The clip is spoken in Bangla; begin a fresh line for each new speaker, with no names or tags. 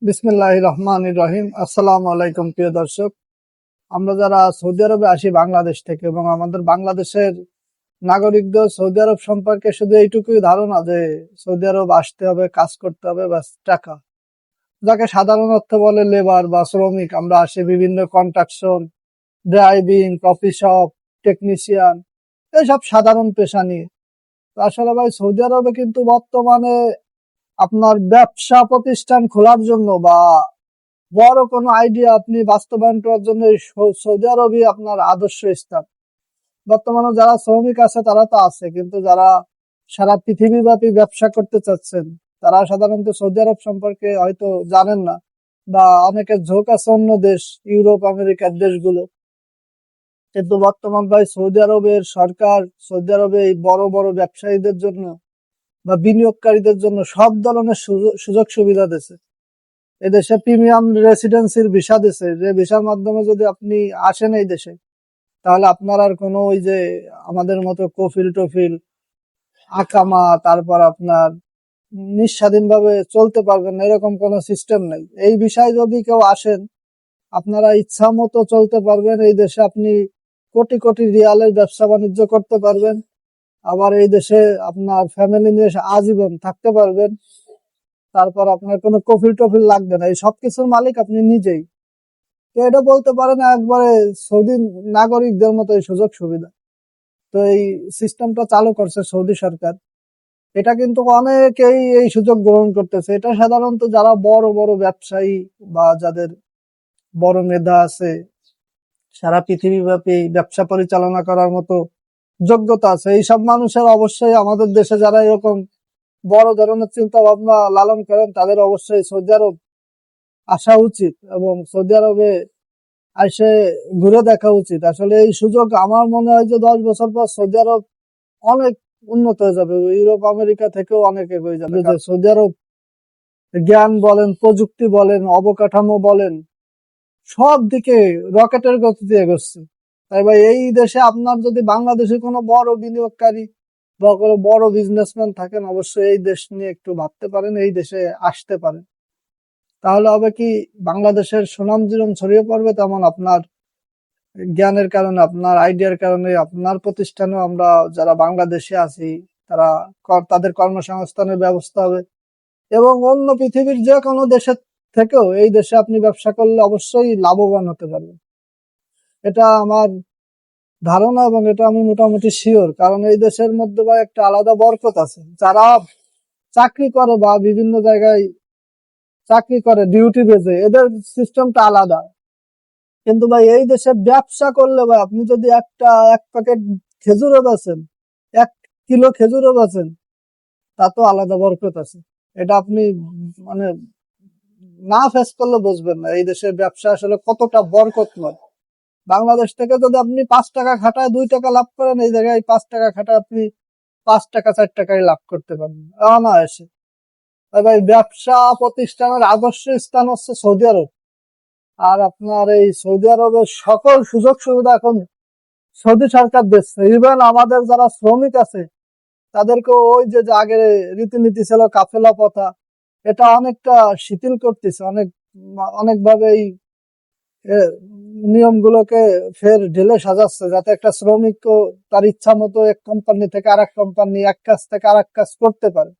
বিসমিল্লাহির রহমানির রহিম। আসসালামু আলাইকুম প্রিয় দর্শক। আমরা যারা সৌদি আরবে আসি বাংলাদেশ থেকে এবং আমাদের বাংলাদেশের নাগরিকদের সৌদি আরব সম্পর্কে শুধু এইটুকুই ধারণা যে সৌদি আরব আসতে হবে, কাজ করতে হবে, ব্যাস টাকা, যাকে সাধারণ অর্থে বলে লেবার বা শ্রমিক। আমরা আসি বিভিন্ন contraction, driving, coffee shop, technician, এইসব সাধারণ পেশা নিয়ে। তো আসলে ভাই সৌদি আরবে কিন্তু বর্তমানে আপনার ব্যবসা প্রতিষ্ঠান খোলার জন্য বা বড় কোনো আইডিয়া আপনি বাস্তবায়ন করার জন্য এই সৌদি আরবই আপনার আদর্শ স্থান। বর্তমানে যারা শ্রমিক আছে তারা তো আছে, কিন্তু যারা সারা পৃথিবীব্যাপী ব্যবসা করতে চাচ্ছেন তারা সাধারণত সৌদি আরব সম্পর্কে হয়তো জানেন না, বা অনেকের ঝোঁক আছে অন্য দেশ, ইউরোপ আমেরিকার দেশগুলো। কিন্তু বর্তমান ভাই সৌদি আরবের সরকার সৌদি আরবে এই বড় বড় ব্যবসায়ীদের জন্য বা বিনিয়োগকারীদের জন্য সব ধরনের সুযোগ সুবিধা দিয়েছে। এদেশে প্রিমিয়াম রেসিডেন্সির ভিসা দিছে, যে ভিসার মাধ্যমে যদি আপনি আসেন এই দেশে, তাহলে আপনার আর কোনো ওই যে আমাদের মতো কফিল টফিল আকামা, তারপর আপনার নিঃস্বাধীনভাবে চলতে পারবেন না, এরকম কোনো সিস্টেম নেই। এই বিষয়ে যদি কেউ আসেন, আপনারা ইচ্ছা মতো চলতে পারবেন এই দেশে। আপনি কোটি কোটি রিয়ালের ব্যবসা বাণিজ্য করতে পারবেন। আবার এই দেশে আপনার ফ্যামিলি নিয়ে আজীবন থাকতে পারবেন। তারপর আপনার কোনো কফিল টফিল লাগবে না, এই সবকিছুর মালিক আপনি নিজেই। তো এটা বলতে পারেন একবারে সৌদি নাগরিকদের মতো এই সুযোগ সুবিধা। তো এই সিস্টেমটা চালু করছে সৌদি সরকার। এটা কিন্তু অনেকেই এই সুযোগ গ্রহণ করতেছে। এটা সাধারণত যারা বড় বড় ব্যবসায়ী বা যাদের বড় মেধা আছে, সারা পৃথিবীব্যাপী ব্যবসা পরিচালনা করার মতো যোগ্যতা আছে, এইসব মানুষের অবশ্যই আমাদের দেশে যারা এরকম বড় ধরনের চিন্তা ভাবনা লালন করেন তাদের অবশ্যই সৌদি আরব আসা উচিত এবং সৌদি আরবে এসে ঘুরে দেখা উচিত। আসলে এই সুযোগ আমার মনে হয় যে 10 বছর পর সৌদি আরব অনেক উন্নত হয়ে যাবে, ইউরোপ আমেরিকা থেকেও অনেক এগিয়ে যাবে। সৌদি আরব জ্ঞান বলেন, প্রযুক্তি বলেন, অবকাঠামো বলেন, সব দিকে রকেটের গতিতে এগোচ্ছে। তাই ভাই এই দেশে আপনার যদি বাংলাদেশে কোনো বড় বিনিয়োগকারী বা কোনো বড় বিজনেসম্যান থাকেন, অবশ্যই এই দেশ নিয়ে একটু ভাবতে পারেন, এই দেশে আসতে পারেন। তাহলে হবে কি, বাংলাদেশের সুনাম যেরকম ছড়িয়ে পড়বে, তেমন আপনার জ্ঞানের কারণে, আপনার আইডিয়ার কারণে আপনার প্রতিষ্ঠানেও আমরা যারা বাংলাদেশে আছি তারা তাদের কর্মসংস্থানের ব্যবস্থা হবে। এবং অন্য পৃথিবীর যে কোনো দেশের থেকেও এই দেশে আপনি ব্যবসা করলে অবশ্যই লাভবান হতে পারবেন। এটা আমার ধারণা এবং এটা আমি মোটামুটি শিওর। কারণ এই দেশের মধ্যে ভাই একটা আলাদা বরকত আছে। যারা চাকরি করে বা বিভিন্ন জায়গায় চাকরি করে ডিউটি বেজে, এদের সিস্টেমটা আলাদা। কিন্তু ভাই এই দেশে ব্যবসা করলে ভাই আপনি যদি এক প্যাকেট খেজুরও বেচেন, 1 কিলো খেজুরও বেচেন, তা তো আলাদা বরকত আছে। এটা আপনি মানে না ফেস করলে বুঝবেন না এই দেশের ব্যবসা আসলে কতটা বরকতময়। বাংলাদেশ থেকে যদি আপনি 5 টাকা খাটায় 2 টাকা লাভ করেন, এই জায়গায় 5 টাকা খাটায় আপনি 5 টাকা 4 টাকায় লাভ করতে পারবেন অনায়াসে। ভাই ব্যবসা প্রতিষ্ঠানের আদর্শ স্থান হচ্ছে সৌদি আরব। আর আপনার এই সৌদি আরবের সকল সুযোগ সুবিধা এখন সৌদি সরকার দিচ্ছে। ইভেন আমাদের যারা শ্রমিক আছে তাদেরকে ওই যে আগে রীতিনীতি ছিল কাফেলা প্রথা, এটা অনেকটা শিথিল করতেছে, অনেকভাবে এই নিয়মগুলোকে ফের ঢেলে সাজাচ্ছে, যাতে একটা শ্রমিক তার ইচ্ছা মতো এক কোম্পানি থেকে আরেক কোম্পানি, এক কাজ থেকে আরেক কাজ করতে পারে।